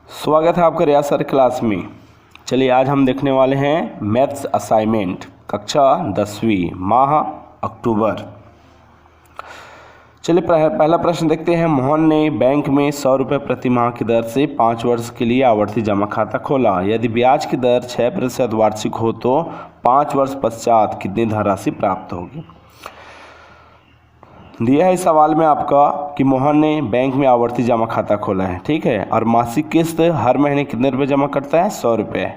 स्वागत है आपका रियाज सर क्लास में। चलिए आज हम देखने वाले हैं मैथ्स असाइनमेंट कक्षा 10वीं माह अक्टूबर। चलिए पहला प्रश्न देखते हैं। मोहन ने बैंक में 100 रुपये प्रति माह की दर से 5 वर्ष के लिए आवर्ती जमा खाता खोला। यदि ब्याज की दर 6% वार्षिक हो तो 5 वर्ष पश्चात कितनी धनराशि प्राप्त होगी। दिया है इस सवाल में आपका कि मोहन ने बैंक में आवर्ती जमा खाता खोला है, ठीक है, और मासिक किस्त हर महीने कितने रुपए जमा करता है, 100 रुपये।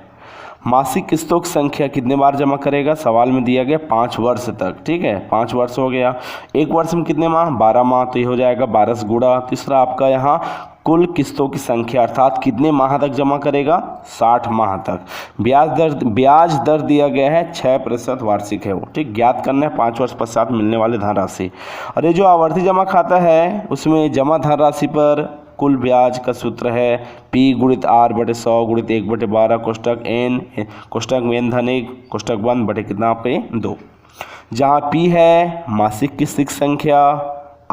मासिक किस्तों की संख्या कितने बार जमा करेगा, सवाल में दिया गया 5 वर्ष तक, ठीक है, 5 वर्ष हो गया। एक वर्ष में कितने माह, 12 माह, तो ये हो जाएगा 12 से गुणा। तीसरा आपका यहाँ कुल किस्तों की संख्या अर्थात कितने माह तक जमा करेगा, 60 माह तक। ब्याज दर दिया गया है 6% वार्षिक है वो, ठीक। ज्ञात करना है 5 वर्ष पश्चात मिलने वाली धनराशि। और ये जो आवर्ती जमा खाता है उसमें जमा धनराशि पर कुल ब्याज का सूत्र है P गुणित R बटे 100 गुणित 1/12 कोष्टक N कोष्टक में N धन 1 कोष्टक बंद बटे कितना आपके 2। जहाँ P है मासिक किस्त की संख्या,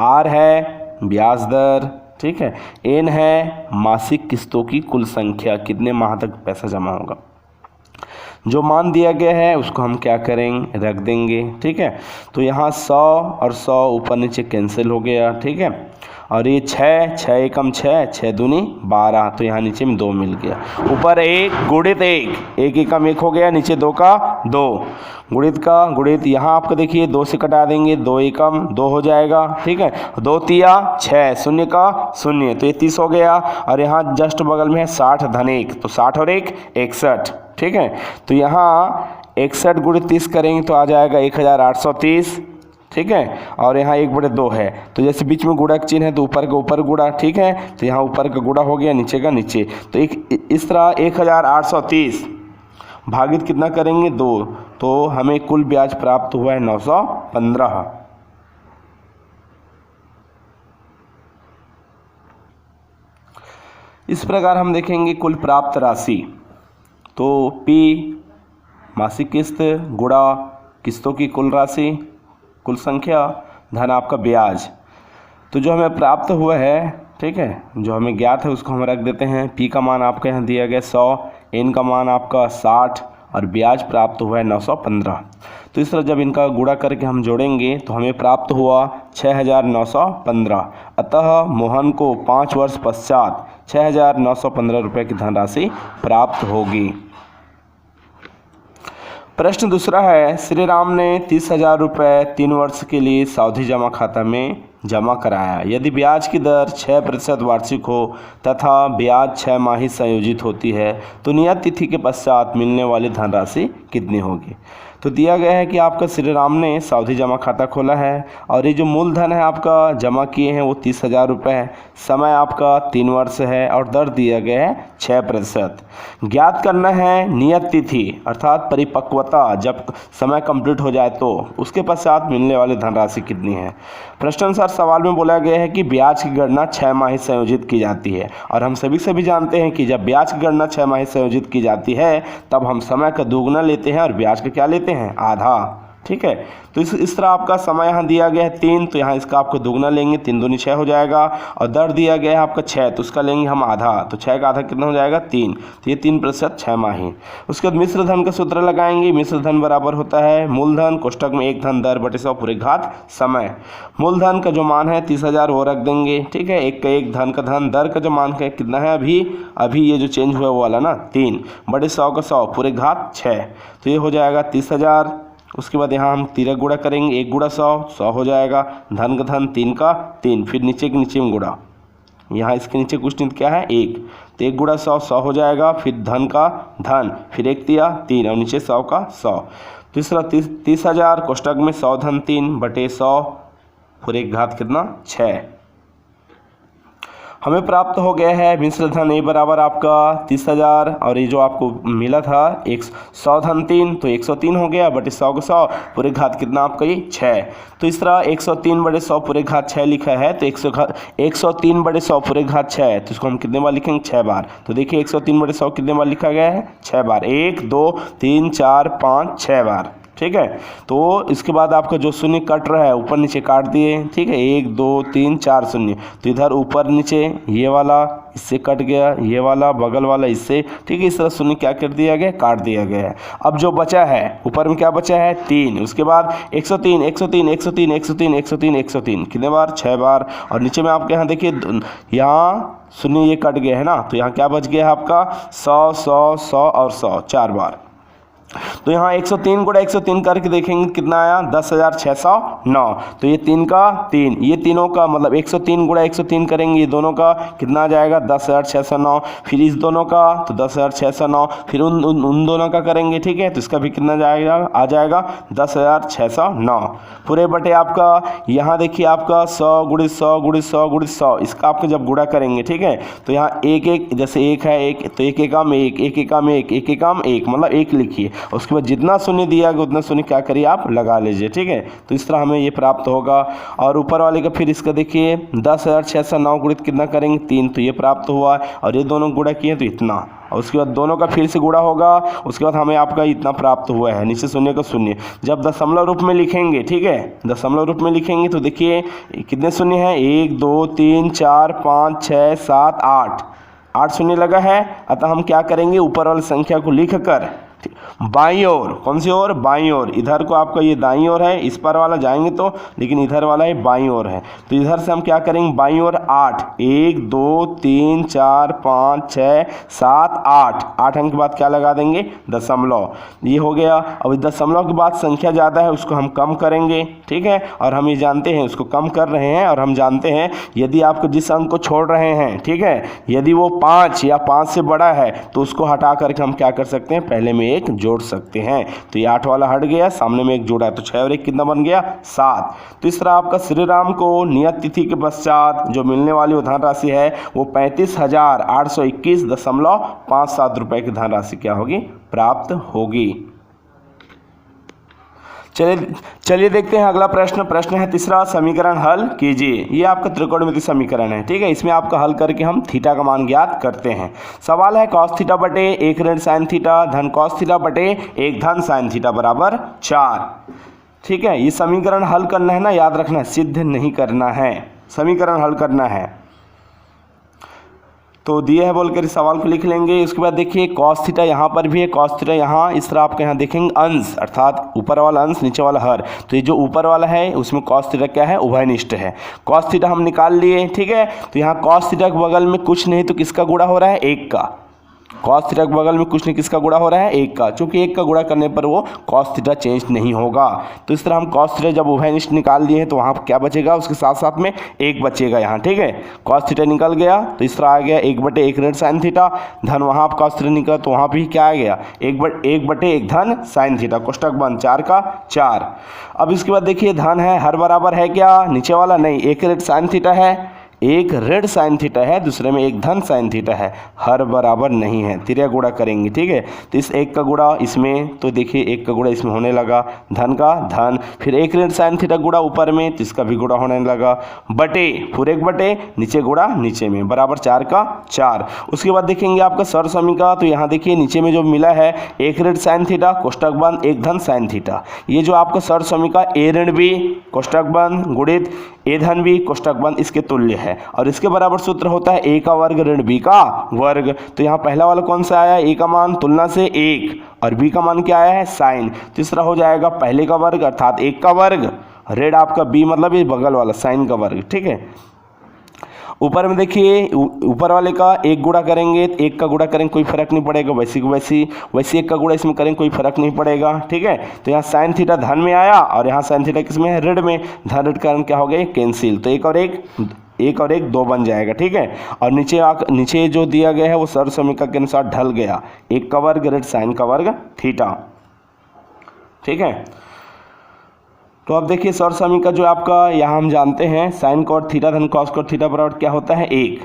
R है ब्याज दर, ठीक है, N है मासिक किस्तों की कुल संख्या, कितने माह तक पैसा जमा होगा। जो मान दिया गया है उसको हम क्या करेंगे, रख देंगे, ठीक है। तो यहाँ 100 और 100 ऊपर नीचे कैंसिल हो गया, ठीक है। और ये 6 एकम 6 दूनी 12, तो यहाँ नीचे में 2 मिल गया। ऊपर 1 गुणित 1 एकम 1 हो गया, नीचे 2 का 2 गुणित का गुणित, यहाँ आपको देखिए 2 से कटा देंगे, 2 एकम 2 हो जाएगा, ठीक है। 2 तिया 6 शून्य का 0, तो ये 30 हो गया। और यहाँ जस्ट बगल में है 60 धन 1, तो 60 और 1 61, ठीक है। तो यहाँ 61 गुणित 30 करेंगे तो आ जाएगा 1830, ठीक है। और यहाँ 1/2 है, तो जैसे बीच में गुणा का चिन्ह है तो ऊपर का ऊपर गुणा, ठीक है। तो यहाँ ऊपर का गुणा हो गया, नीचे का नीचे, तो इस तरह 1830 भागित कितना करेंगे 2, तो हमें कुल ब्याज प्राप्त हुआ है 915। इस प्रकार हम देखेंगे कुल प्राप्त राशि, तो P मासिक किस्त गुणा किस्तों की कुल राशि कुल संख्या धन आपका ब्याज। तो जो हमें प्राप्त हुआ है, ठीक है, जो हमें ज्ञात है उसको हम रख देते हैं। P का मान आपका यहाँ दिया गया 100, N का मान आपका 60 और ब्याज प्राप्त हुआ है 915। तो इस तरह जब इनका गुणा करके हम जोड़ेंगे तो हमें प्राप्त हुआ 6915। अतः मोहन को 5 वर्ष पश्चात 6915 रुपये की धनराशि प्राप्त होगी। प्रश्न दूसरा है, श्री राम ने 30,000 रुपये 3 वर्ष के लिए सावधि जमा खाता में जमा कराया। यदि ब्याज की दर 6% वार्षिक हो तथा ब्याज 6 माही संयोजित होती है तो नियत तिथि के पश्चात मिलने वाली धनराशि कितनी होगी। तो दिया गया है कि आपका श्री राम ने सावधि जमा खाता खोला है और ये जो मूलधन है आपका जमा किए हैं वो 30,000 रुपये है। समय आपका 3 वर्ष है और दर दिया गया है 6%। ज्ञात करना है नियत तिथि अर्थात परिपक्वता, जब समय कंप्लीट हो जाए तो उसके पश्चात मिलने वाली धनराशि कितनी है। प्रश्नानुसार सवाल में बोला गया है कि ब्याज की गणना 6 माही संयोजित की जाती है और हम सभी जानते हैं कि जब ब्याज की गणना 6 माही संयोजित की जाती है तब हम समय का दोगुना लेते हैं और ब्याज का क्या लेते हैं, आधा, ठीक है। तो इस तरह आपका समय यहाँ दिया गया है 3, तो यहाँ इसका आपको दोगुना लेंगे, 3 दूनी 6 हो जाएगा। और दर दिया गया है आपका 6, तो उसका लेंगे हम आधा, तो 6 का आधा कितना हो जाएगा 3, तो ये 3% 6 माही। उसके बाद मिश्र धन का सूत्र लगाएंगे। मिश्र धन बराबर होता है मूलधन कोष्टक में 1 धन दर बटे 100 पूरे घात समय। मूलधन का जो मान है 30,000 वो रख देंगे, ठीक है। 1 का 1 धन का धन, दर का जो मान है कितना है अभी ये जो चेंज हुआ वो वाला ना 3 बटे 100 का 100 पूरे घात 6, तो ये हो जाएगा 30,000। उसके बाद यहाँ हम तिरक गुणा करेंगे, 1 गुणा 100 हो जाएगा, धन का धन 3 का 3, फिर नीचे के नीचे में गुणा, यहाँ इसके नीचे कुछ नहीं क्या है 1, तो 1 गुणा 100 हो जाएगा, फिर धन का धन, फिर 1 तिया 3 और नीचे 100 का 100। तीसरा 30,000 कोष्टक में 100 धन 3 बटे 100 पूरे घात कितना 6। हमें प्राप्त हो गया है मिश्र धन ए बराबर आपका 30,000 और ये जो आपको मिला था 100 धन 3, तो 103 हो गया बटे 100 का 100 पूरे घात कितना आपका ये 6। तो इस तरह 103 बटे 100 पूरे घात 6 लिखा है, तो 103 बटे 100 पूरे घात 6 है, तो इसको हम कितने बार लिखेंगे 6 बार। तो देखिए 103 बटे 100 कितने बार लिखा गया है 6 बार, 1 2 3 4 5 6 बार, ठीक है। तो इसके बाद आपका जो शून्य कट रहा है ऊपर नीचे काट दिए, ठीक है, 1 2 3 4 शून्य, तो इधर ऊपर नीचे ये वाला इससे कट गया, ये वाला बगल वाला इससे, ठीक है, इस तरह शून्य क्या कर दिया गया, काट दिया गया है। अब जो बचा है ऊपर में क्या बचा है 3, उसके बाद 103 103 103 103 103 103 कितने बार 6 बार, और नीचे में आपके यहाँ देखिए यहाँ शून्य ये कट गया है ना, तो यहाँ क्या बच गया है आपका 100 100 100 और 100 4 बार। तो यहाँ 103 गुणा 103 करके देखेंगे कितना आया 10,609। तो ये 3 का 3, ये तीनों का मतलब 103 गुणा 103 करेंगे, ये दोनों का कितना आ जाएगा 10,609। फिर इस दोनों का तो 10,609, फिर उन दोनों का करेंगे, ठीक है, तो इसका भी कितना जाएगा आ जाएगा 10,609 पूरे बटे आपका यहाँ देखिए आपका 100 गुणित 100 गुणित 100 गुणित 100, इसका आपको जब गुणा करेंगे, ठीक है, तो यहाँ एक एक जैसे एक है एक, तो एक एकम एक, एक एकम एक, एक एकम एक, मतलब एक लिखिए, उसके बाद जितना शून्य दिया गया उतना शून्य क्या करिए आप लगा लीजिए, ठीक है। तो इस तरह हमें ये प्राप्त होगा। और ऊपर वाले का फिर इसका देखिए 10,609 गुणित कितना करेंगे 3, तो ये प्राप्त हुआ, और ये दोनों गुणा किए तो इतना, और उसके बाद दोनों का फिर से गुणा होगा, उसके बाद हमें आपका इतना प्राप्त हुआ है, नीचे शून्य का शून्य। जब दशमलव रूप में लिखेंगे, ठीक है, दशमलव रूप में लिखेंगे तो देखिए कितने शून्य हैं 1 2 3 4 5 6 7 8 शून्य लगा है। अतः हम क्या करेंगे ऊपर वाली संख्या को लिख कर बाईं ओर, कौन सी ओर, बाईं ओर, इधर को आपका ये दाईं ओर है, इस पर वाला जाएंगे तो, लेकिन इधर वाला है बाईं ओर है, तो इधर से हम क्या करेंगे बाईं ओर 8 1 2 3 4 5 6 7 8 अंक के बाद क्या लगा देंगे दशमलव, ये हो गया। अब इस दशमलव के बाद संख्या ज़्यादा है उसको हम कम करेंगे, ठीक है, और हम ये जानते हैं उसको कम कर रहे हैं, और हम जानते हैं यदि आपको जिस अंक को छोड़ रहे हैं, ठीक है, यदि वो 5 या 5 से बड़ा है तो उसको हटा करके हम क्या कर सकते हैं पहले में एक जोड़ सकते हैं। तो ये 8 वाला हट गया, सामने में एक जोड़ा है, तो 6 और 1 कितना बन गया 7। तो इस तरह आपका श्री राम को नियत तिथि के पश्चात जो मिलने वाली वो धनराशि है वो 35,821.57 रुपए की धनराशि क्या होगी प्राप्त होगी। चलिए देखते हैं अगला प्रश्न है तीसरा, समीकरण हल कीजिए। ये आपका त्रिकोणमिति समीकरण है, ठीक है, इसमें आपका हल करके हम थीटा का मान ज्ञात करते हैं। सवाल है कॉस थीटा बटे 1 ऋण साइन थीटा धन कॉस थीटा बटे 1 धन साइन थीटा बराबर 4। ठीक है, ये समीकरण हल करना है ना, याद रखना, सिद्ध नहीं करना है, समीकरण हल करना है। तो दिए है बोलकर इस सवाल को लिख लेंगे। उसके बाद देखिए कॉस थीटा यहाँ पर भी है, कॉस थीटा यहाँ इस तरह आपके यहाँ देखेंगे अंश, अर्थात ऊपर वाला अंश नीचे वाला हर, तो ये जो ऊपर वाला है उसमें कॉस थीटा क्या है उभयनिष्ठ है। कॉस थीटा हम निकाल लिए, ठीक है, तो यहाँ कॉस थीटा के बगल में कुछ नहीं तो किसका गुणा हो रहा है 1 का, कॉस थीटा के बगल में कुछ नहीं किसका गुणा हो रहा है 1 का, चूंकि 1 का गुणा करने पर वो कॉस थीटा चेंज नहीं होगा। तो इस तरह हम कॉस थीटा जब उभयनिष्ठ निकाल लिए हैं तो वहाँ क्या बचेगा, उसके साथ साथ में 1 बचेगा यहाँ, ठीक है, कॉस थीटा निकल गया तो इस तरह आ गया 1/1 ऋण साइन थीटा धन, वहाँ आप कॉस थीटा निकला तो वहाँ भी क्या आ गया 1/1 धन साइन थीटा, कोष्टक बंद 4 का 4। अब इसके बाद देखिए धन है, हर बराबर है क्या, नीचे वाला नहीं, 1 ऋण साइन थीटा है, एक ऋण साइन थीटा है, दूसरे में एक धन साइन थीटा है, हर बराबर नहीं है, तिर्या गुणा करेंगे, ठीक है, तो इस 1 का गुणा इसमें, तो देखिए 1 का गुणा इसमें होने लगा, धन का धन, फिर 1 ऋण साइन थीटा गुणा ऊपर में तो इसका भी गुणा होने लगा, बटे पूरे 1 बटे नीचे गुणा नीचे में बराबर 4 का 4। उसके बाद देखेंगे आपका सर समीका, तो यहाँ देखिए नीचे में जो मिला है 1 ऋण साइन थीटा कोष्टक बंद 1 धन साइन थीटा, ये जो आपका सर समीका ए ऋण बी कोष्टक बंद गुणित ए धन बी कोष्टक बंद इसके तुल्य है, और इसके बराबर सूत्र होता है ए का वर्ग ऋण बी का वर्ग। तो यहाँ पहला वाला कौन सा आया, ए का मान तुलना से 1 और बी का मान क्या आया है साइन, तीसरा हो जाएगा पहले का वर्ग अर्थात 1 का वर्ग ऋण आपका बी मतलब ये बगल वाला साइन का वर्ग, ठीक है। ऊपर में देखिए ऊपर वाले का 1 गुणा करेंगे, 1 का गुणा करेंगे कोई फर्क नहीं पड़ेगा, वैसे को वैसी 1 का गुणा इसमें करेंगे कोई फर्क नहीं पड़ेगा, ठीक है। तो यहाँ साइन थीटा धन में आया और यहाँ साइन थीटा किस में है ऋण में, धन ऋण कारण क्या हो गया कैंसिल, तो 1 और 1 2 बन जाएगा, ठीक है। और नीचे जो दिया गया है वो सर समीका के अनुसार ढल गया, 1 का वर्ग ऋण साइन का वर्ग थीटा, ठीक है। तो अब देखिए सौर समीका जो आपका यहाँ हम जानते हैं साइन कॉट थीटा धन कॉस कॉट थीटा बराबर क्या होता है 1,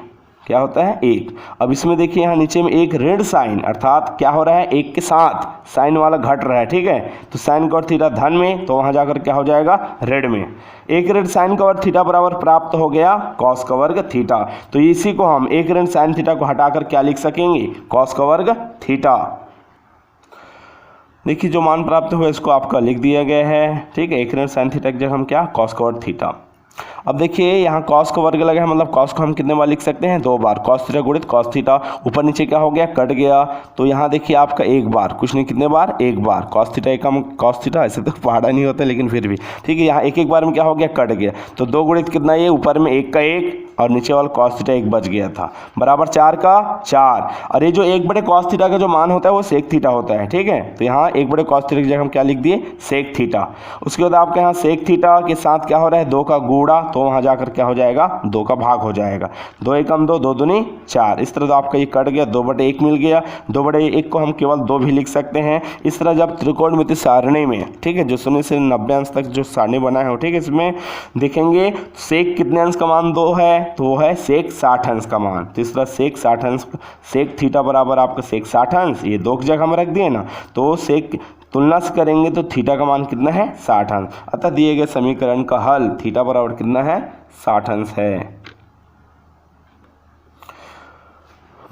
क्या होता है 1। अब इसमें देखिए यहाँ नीचे में एक ऋण साइन अर्थात क्या हो रहा है 1 के साथ साइन वाला घट रहा है, ठीक है, तो साइन कॉट थीटा धन में तो वहाँ जाकर क्या हो जाएगा ऋण में, 1 ऋण साइन का वर्ग थीटा बराबर प्राप्त हो गया कॉस का वर्ग थीटा। तो इसी को हम 1 ऋण साइन थीटा को हटाकर क्या लिख सकेंगे कॉस का वर्ग थीटा। देखिए जो मान प्राप्त हुआ इसको आपका लिख दिया गया है, ठीक है। 1 ऋण साइन थीटा की जगह हम क्या कॉस स्क्वायर थीटा। अब देखिए यहाँ कॉस का वर्ग लगा है, मतलब कॉस को हम कितने बार लिख सकते हैं, 2 बार। कॉस थीटा गुणित कॉस थीटा, ऊपर नीचे क्या हो गया, कट गया। तो यहाँ देखिए आपका 1 बार, कुछ नहीं कितने बार, 1 बार। कॉस थीटा एकम कॉस थीटा, ऐसे तो पहाड़ा नहीं होता लेकिन फिर भी ठीक है। यहाँ एक बार में क्या हो गया, कट गया। तो 2 गुणित कितना, ये ऊपर में 1 का 1 और नीचे वाला कॉस थीटा 1 बच गया था, बराबर 4 का 4। और ये जो 1 बटे कॉस थीटा का जो मान होता है वो सेक थीटा होता है, ठीक है। तो यहाँ 1 बटे कॉस थीटा की जगह हम क्या लिख दिए, सेक थीटा। उसके बाद आपके यहाँ सेक थीटा के साथ क्या हो रहा है, 2 का गुणा, तो वहाँ जाकर क्या हो जाएगा, 2 का भाग हो जाएगा। 2 एकम 2, 2 दूनी 4। इस तरह तो आपका ये कट गया, 2 बटे 1 मिल गया। 2 बटे 1 को हम केवल 2 भी लिख सकते हैं। इस तरह जब त्रिकोणमिति सारणी में, ठीक है, जो 0 से 90 अंश तक जो सारणी बना है, ठीक है, इसमें देखेंगे सेक कितने अंश का मान 2 है, तो वो है सेक 60 अंश का मान। तो इस तरह सेक 60 अंश, सेक थीटा बराबर आपका सेक 60 अंश, ये 2 की जगह हम रख दिए ना, तो सेक तुलना से करेंगे तो थीटा का मान कितना है, 60 अंश। अतः दिए गए समीकरण का हल थीटा बराबर कितना है, 60 अंश है।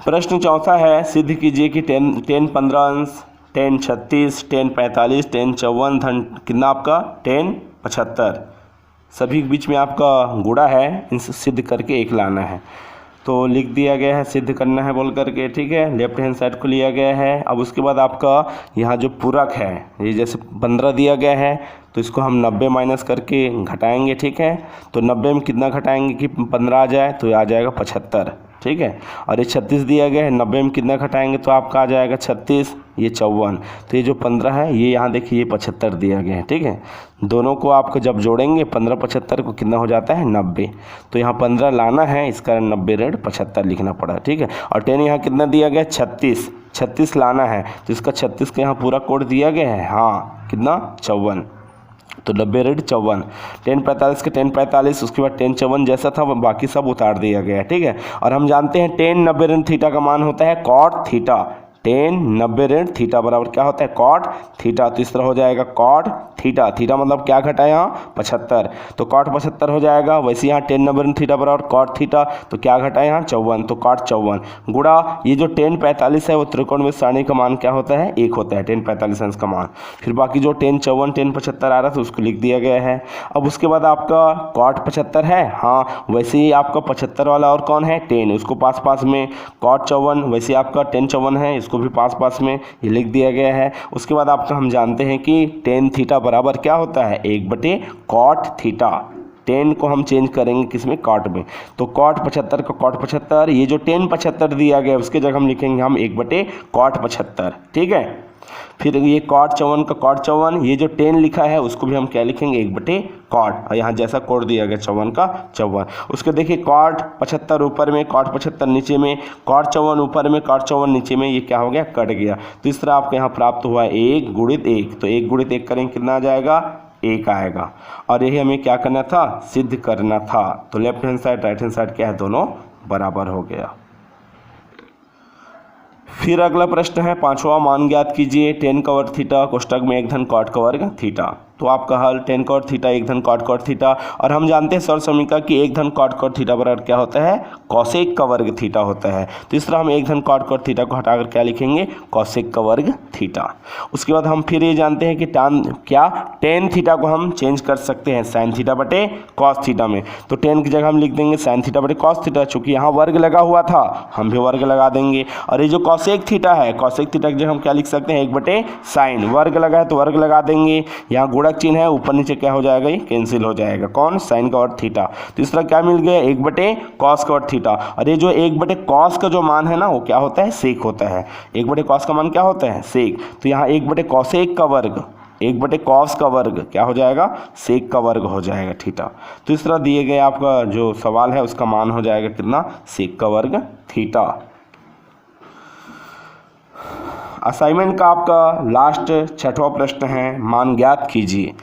प्रश्न चौथा है, सिद्ध कीजिए कि 10 15 अंश, 10 36, 10 45, 10 54 धन कितना आपका 10 75, सभी के बीच में आपका गुणा है, इनसे सिद्ध करके 1 लाना है। तो लिख दिया गया है, सिद्ध करना है बोल करके, ठीक है। लेफ्ट हैंड साइड को लिया गया है। अब उसके बाद आपका यहाँ जो पूरक है, ये जैसे 15 दिया गया है, तो इसको हम 90 माइनस करके घटाएंगे, ठीक है। तो 90 में कितना घटाएंगे कि 15 आ जाए, तो आ जाएगा 75, ठीक है। और ये 36 दिया गया है, 90 में कितना घटाएंगे तो आपका आ जाएगा 36, ये 54। तो ये जो 15 है, ये यहाँ देखिए ये 75 दिया गया है, ठीक है। दोनों को आपको जब जोड़ेंगे 15 75 को कितना हो जाता है, 90। तो यहाँ 15 लाना है, इस कारण 90 ऋण 75 लिखना पड़ा, ठीक है। और 10 यहाँ कितना दिया गया, 36, 36 लाना है, तो इसका 36 का यहाँ पूरा कोड दिया गया है, हाँ कितना 54, तो 90 ऋण 54। 10 45 के 10 45, उसके बाद 10 54 जैसा था बाकी सब उतार दिया गया है, ठीक है। और हम जानते हैं 10 90 ऋण थीटा का मान होता है कॉट थीटा। 10 90 ऋण थीटा बराबर क्या होता है, कॉट थीटा। तो इस तरह हो जाएगा कॉट थीटा, थीटा मतलब क्या घटा यहाँ 75, तो कॉट 75 हो जाएगा। वैसे यहाँ 10 90 ऋण थीटा बराबर कॉट थीटा, तो क्या घटा यहाँ 54, तो कॉट 54 गुणा ये जो 10 45 है वो त्रिकोणमिति सारणी का मान क्या होता है, 1 होता है, 10 45 अंश का मान। फिर बाकी जो 10 54 10 75 आ रहा था उसको लिख दिया गया है। अब उसके बाद आपका कॉट 75 है, हाँ वैसे ही आपका 75 वाला और कौन है 10, उसको पास पास में। कॉट 54 वैसे आपका 10 54 है, इसको भी पास पास में ये लिख दिया गया है। उसके बाद आपका हम जानते हैं कि 10 थीटा बराबर क्या होता है, 1 बटे कॉट थीटा। 10 को हम चेंज करेंगे किसमें, कॉट में, तो कॉट 75 का कॉट 75, ये जो 10 75 दिया गया उसके जगह हम लिखेंगे हम 1 बटे कॉट 75, ठीक है। फिर ये कॉट 54 का कॉट 54, ये जो 10 लिखा है उसको भी हम क्या लिखेंगे, 1 बटे कॉट, और यहाँ जैसा कोड दिया गया 54 का 54। उसके देखिए कॉट 75 ऊपर में, कॉट 75 नीचे में, कॉट 54 ऊपर में, कॉट 54 नीचे में, ये क्या हो गया, कट गया। तो इस तरह आपको यहाँ प्राप्त हुआ 1 गुणित 1, तो 1 गुणित 1 करेंगे कितना आ जाएगा, 1 आएगा। और यही हमें क्या करना था, सिद्ध करना था। तो left hand side right hand side क्या है, दोनों बराबर हो गया। फिर अगला प्रश्न है, 5वां मान ज्ञात कीजिए, 10 का वर्ग थीटा कोष्टक में 1 धन कॉट का वर्ग थीटा। तो आपका हल 10 कॉट थीटा 1 धन कॉट थीटा। और हम जानते हैं सर्व समीकरण कि 1 धन कॉट थीटा बराबर क्या होता है, कॉसेक का वर्ग थीटा होता है। तो इस तरह हम 1 धन कॉट थीटा को हटाकर क्या लिखेंगे, कॉसेक का वर्ग थीटा। उसके बाद हम फिर ये जानते हैं कि टेन थीटा को हम चेंज कर सकते हैं साइन थीटा बटे कॉस थीटा में। तो 10 की जगह हम लिख देंगे साइन थीटा बटे कॉस थीटा, चूंकि यहाँ वर्ग लगा हुआ था हम भी वर्ग लगा देंगे। और ये जो कॉसेक थीटा है, कॉसेक थीटा की जगह हम क्या लिख सकते हैं, 1 बटे साइन, वर्ग लगा है तो वर्ग लगा देंगे। यहाँ गुणक चिन्ह है, ऊपर नीचे क्या हो जाएगा, ये कैंसिल हो जाएगा, कौन, साइन का वर्ग थीटा। तो इस तरह क्या मिल गया, 1 बटे कॉस का वर्ग थीटा। और ये जो 1 बटे कॉस का जो मान है ना वो क्या होता है, सेक होता है। 1 बटे कॉस का मान क्या होता है, सेक। तो यहाँ 1 बटे कॉसेक का वर्ग, 1 बटे कॉस का वर्ग क्या हो जाएगा, सेक का वर्ग हो जाएगा थीटा। तो इस तरह दिए गए आपका जो सवाल है उसका मान हो जाएगा कितना, सेक का वर्ग थीटा। असाइनमेंट का आपका लास्ट 6वां प्रश्न है, मान ज्ञात कीजिए।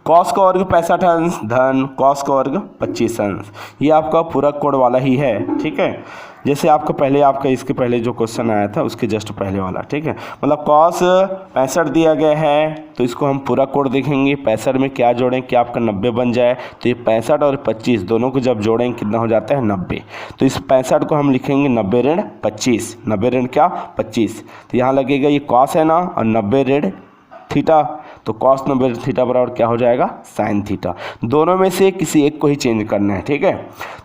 कॉस का वर्ग 65 अंश धन कॉस का वर्ग 25 अंश। ये आपका पूरक कोड वाला ही है, ठीक है। जैसे आपका इसके पहले जो क्वेश्चन आया था उसके जस्ट पहले वाला, ठीक है। मतलब कॉस 65 दिया गया है तो इसको हम पूरा कोड देखेंगे। 65 में क्या जोड़ें कि आपका 90 बन जाए। तो ये 65 और 25 दोनों को जब जोड़ें कितना हो जाता है, 90। तो इस 65 को हम लिखेंगे 90 ऋण 25, 90 ऋण क्या 25। तो यहाँ लगेगा ये कॉस है ना, और 90 ऋण थीटा, तो कॉस 90 थीटा बराबर क्या हो जाएगा, साइन थीटा। दोनों में से किसी एक को ही चेंज करना है, ठीक है।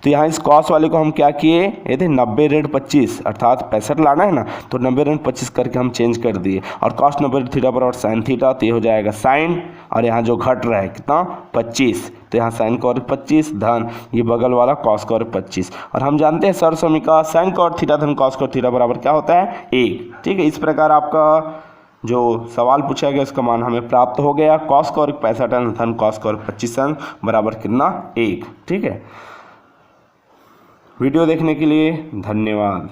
तो यहाँ इस कॉस वाले को हम क्या किए, ये थे 90 ऋण 25 अर्थात 65 लाना है ना, तो 90 ऋण 25 करके हम चेंज कर दिए, और कॉस 90 थीटा बराबर साइन थीटा, तो ये हो जाएगा साइन, और यहाँ जो घट रहा है कितना 25, तो यहाँ साइन का वर्ग 25 धन ये बगल वाला कॉस का वर्ग 25, और हम जानते हैं सर समीका साइन का वर्ग थीटा धन कॉस का वर्ग थीटा बराबर क्या होता है 1, ठीक है। इस प्रकार आपका जो सवाल पूछा गया उसका मान हमें प्राप्त हो गया, कॉस का वर्ग 65 धन कॉस का वर्ग 25 बराबर कितना 1, ठीक है। वीडियो देखने के लिए धन्यवाद।